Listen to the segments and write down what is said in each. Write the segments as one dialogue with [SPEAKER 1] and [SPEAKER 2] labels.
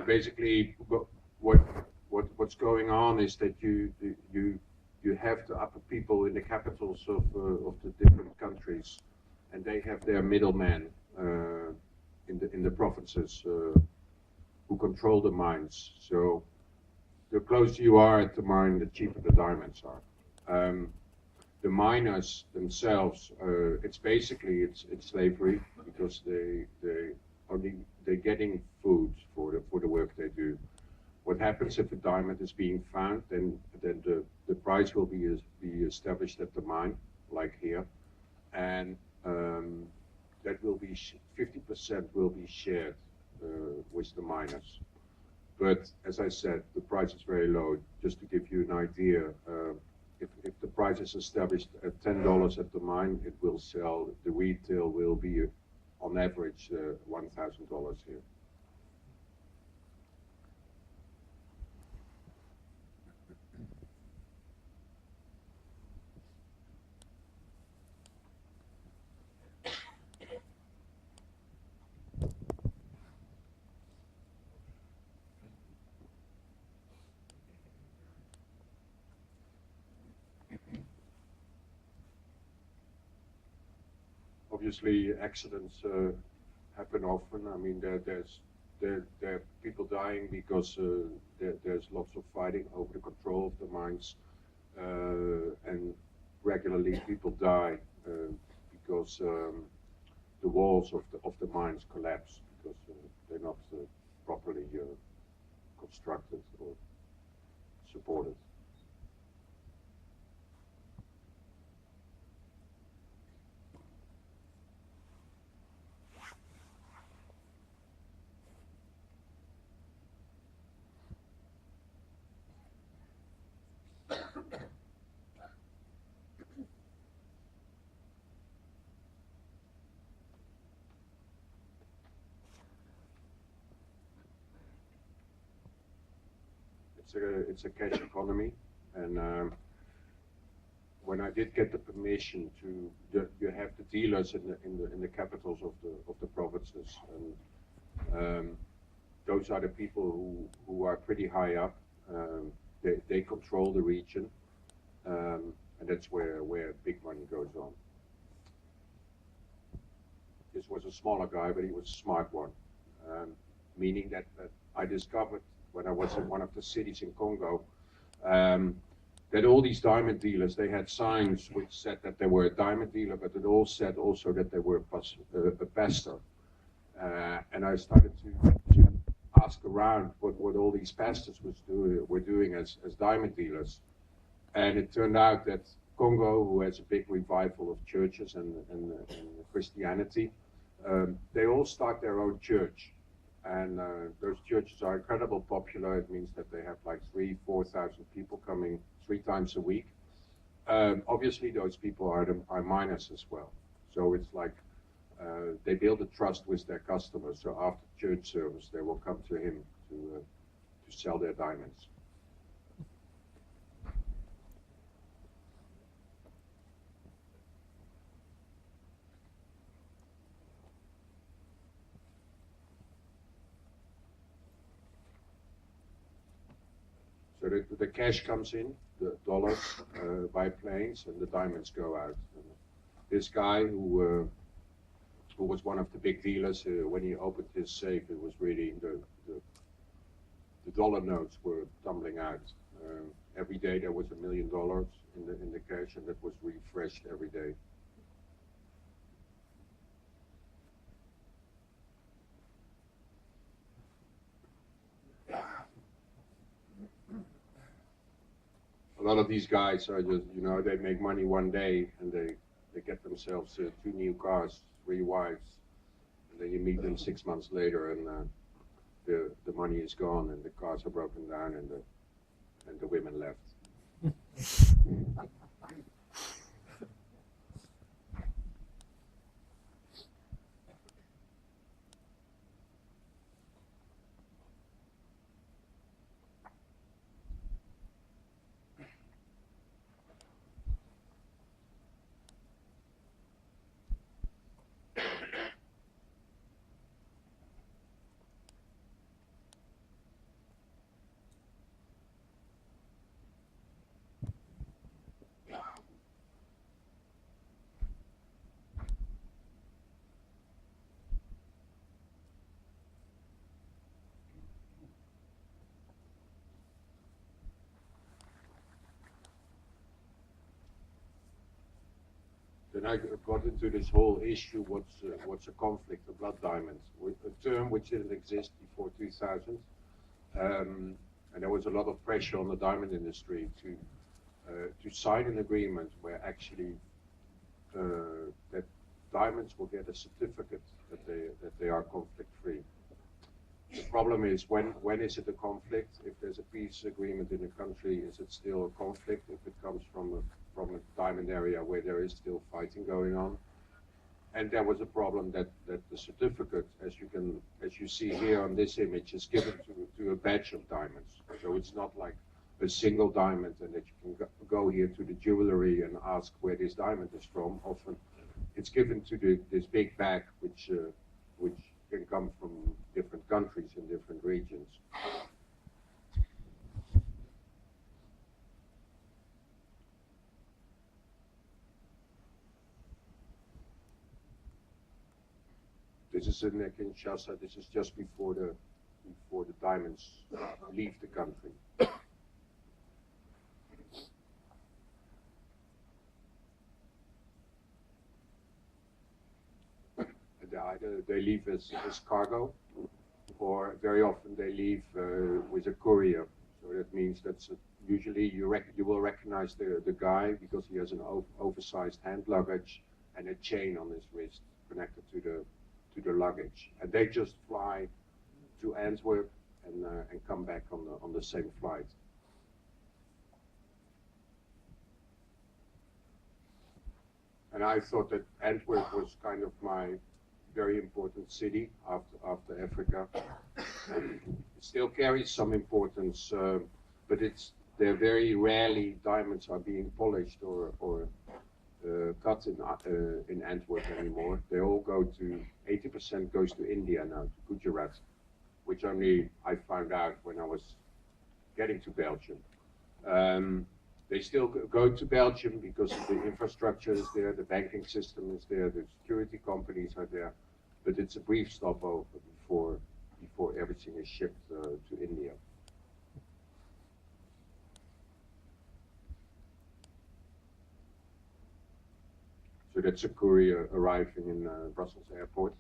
[SPEAKER 1] basically, what's going on is that you have the upper people in the capitals of the different countries, and they have their middlemen in the provinces who control the mines. So the closer you are at the mine, the cheaper the diamonds are. The miners themselves, it's slavery, because they're getting food for the work they do. What happens if a diamond is being found? Then the price will be established at the mine, like here, and that will be 50% will be shared with the miners. But as I said, the price is very low. Just to give you an idea, if the price is established at $10 at the mine, it will sell. The retail will be on average $1,000 here. Obviously, accidents happen often. I mean, there are people dying because there's lots of fighting over the control of the mines, and regularly people die because the walls of the mines collapse because they're not properly constructed or supported. It's a cash economy, and when I did get the permission to, you have the dealers in the capitals of the provinces, and those are the people who are pretty high up. They control the region, and that's where big money goes on. This was a smaller guy, but he was a smart one, meaning that I discovered when I was in one of the cities in Congo, that all these diamond dealers, they had signs which said that they were a diamond dealer, but it all said also that they were a pastor. And I started to ask around what all these pastors were doing as diamond dealers. And it turned out that Congo, who has a big revival of churches and Christianity, they all start their own church. And those churches are incredibly popular. It means that they have like 3,000-4,000 people coming 3 times a week. Obviously, those people are miners as well. So it's like they build a trust with their customers. So after church service, they will come to him to sell their diamonds. So the cash comes in, the dollars by planes, and the diamonds go out. And this guy who was one of the big dealers, when he opened his safe, it was really the dollar notes were tumbling out. Every day there was $1 million in the cash, and that was refreshed every day. A lot of these guys are just, they make money one day and they get themselves 2 new cars, 3 wives, and then you meet them 6 months later and the money is gone and the cars are broken down and the women left. then I got into this whole issue, what's a conflict of blood diamonds, a term which didn't exist before 2000. And there was a lot of pressure on the diamond industry to sign an agreement where actually that diamonds will get a certificate that they are conflict free. The problem is when is it a conflict? If there's a peace agreement in a country, is it still a conflict if it comes from a diamond area where there is still fighting going on? And there was a problem that the certificate, as you see here on this image, is given to a batch of diamonds. So it's not like a single diamond, and that you can go here to the jewelry and ask where this diamond is from. Often it's given to this big bag, which can come from different countries in different regions. This is in Kinshasa. This is just before the diamonds leave the country. Either they leave as cargo, or very often they leave with a courier. So that means that's usually you will recognize the guy because he has an oversized hand luggage and a chain on his wrist connected to the luggage, and they just fly to Antwerp and come back on the same flight. And I thought that Antwerp was kind of my very important city after Africa. It still carries some importance, but they're very rarely diamonds are being polished or cut in Antwerp anymore. They all go to 80% goes to India now, to Gujarat, which only I found out when I was getting to Belgium. They still go to Belgium because the infrastructure is there, the banking system is there, the security companies are there, but it's a brief stopover before everything is shipped to India. So that's a courier arriving in Brussels airport.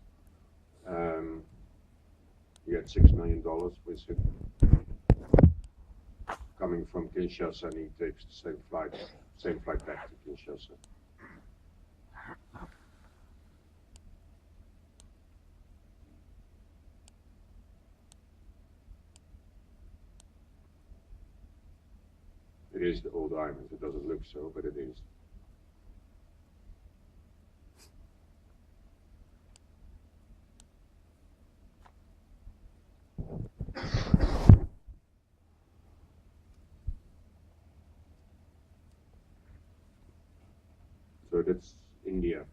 [SPEAKER 1] He had $6 million with him. Coming from Kinshasa, and he takes the same flight back to Kinshasa. It is the old diamond. It doesn't look so, but it is. So that's India.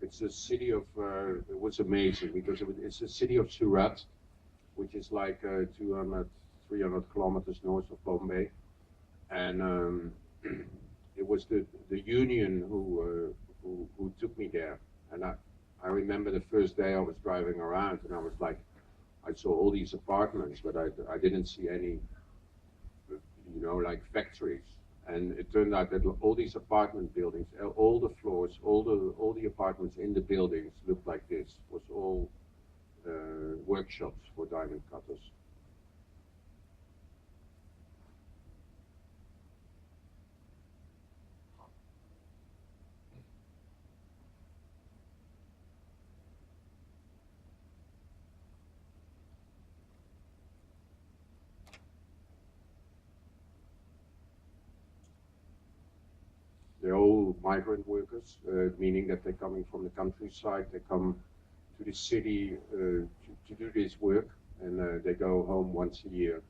[SPEAKER 1] It's a city of, it was amazing because it's a city of Surat, which is like 200, 300 kilometers north of Bombay. And it was the union who took me there. And I remember the first day I was driving around and I was like, I saw all these apartments, but I didn't see any, like factories. And it turned out that all these apartment buildings, all the floors, all the apartments in the buildings looked like this. It was all workshops for diamond cutters. They're all migrant workers, meaning that they're coming from the countryside. They come to the city to do this work, and they go home once a year.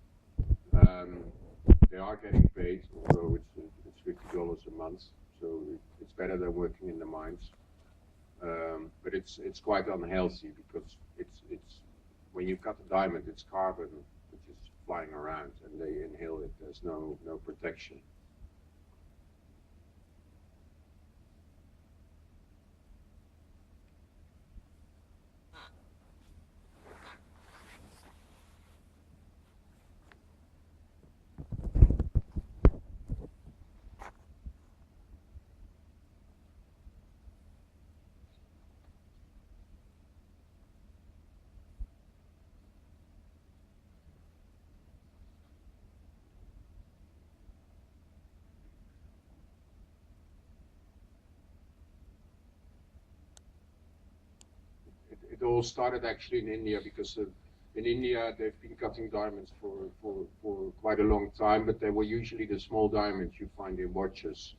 [SPEAKER 1] They are getting paid, although it's $50 a month, so it's better than working in the mines. But it's quite unhealthy because it's when you cut a diamond, it's carbon which is flying around, and they inhale it. There's no protection. it all started actually in India because in India they've been cutting diamonds for quite a long time, but they were usually the small diamonds you find in watches,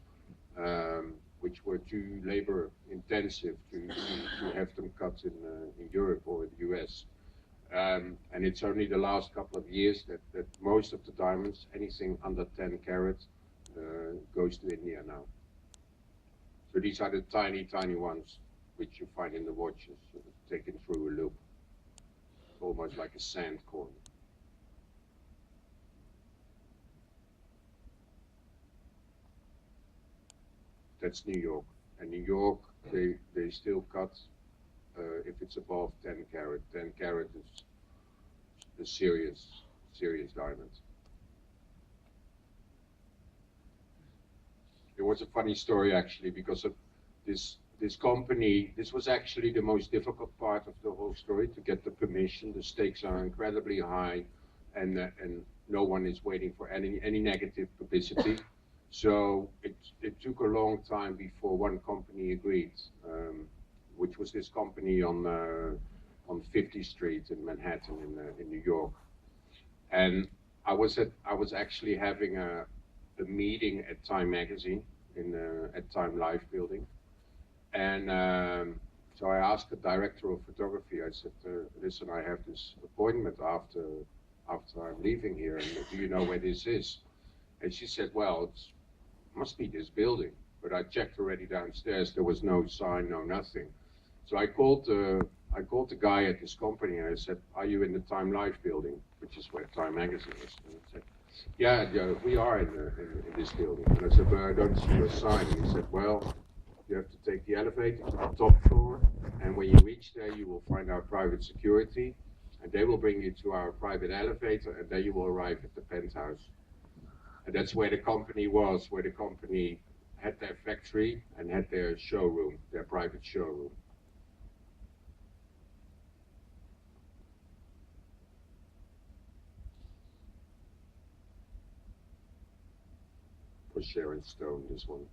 [SPEAKER 1] which were too labor intensive to have them cut in Europe or in the US. And it's only the last couple of years that most of the diamonds, anything under 10 carat, goes to India now. So these are the tiny, tiny ones which you find in the watches, taken through a loop, almost like a sand corn. That's New York. And New York, they still cut if it's above 10 carat. 10 carat is a serious diamond. There was a funny story actually because of this company. This was actually the most difficult part of the whole story, to get the permission. The stakes are incredibly high, and no one is waiting for any negative publicity. So it took a long time before one company agreed, which was this company on 50th Street in Manhattan in New York. And I was actually having a meeting at Time Magazine at Time Life building, and so I asked the director of photography. I said, "Listen, I have this appointment after I'm leaving here, and do you know where this is?" And she said, "Well, it must be this building." But I checked already downstairs. There was no sign, no nothing. So I called the guy at this company and I said, "Are you in the Time Life building?" Which is where Time Magazine is. And he said, yeah, we are in this building. And I said, "But I don't see your sign." And he said, "Well, you have to take the elevator to the top floor, and when you reach there, you will find our private security, and they will bring you to our private elevator, and then you will arrive at the penthouse." And that's where the company was, where the company had their factory and had their showroom, their private showroom. For Sharon Stone, this one.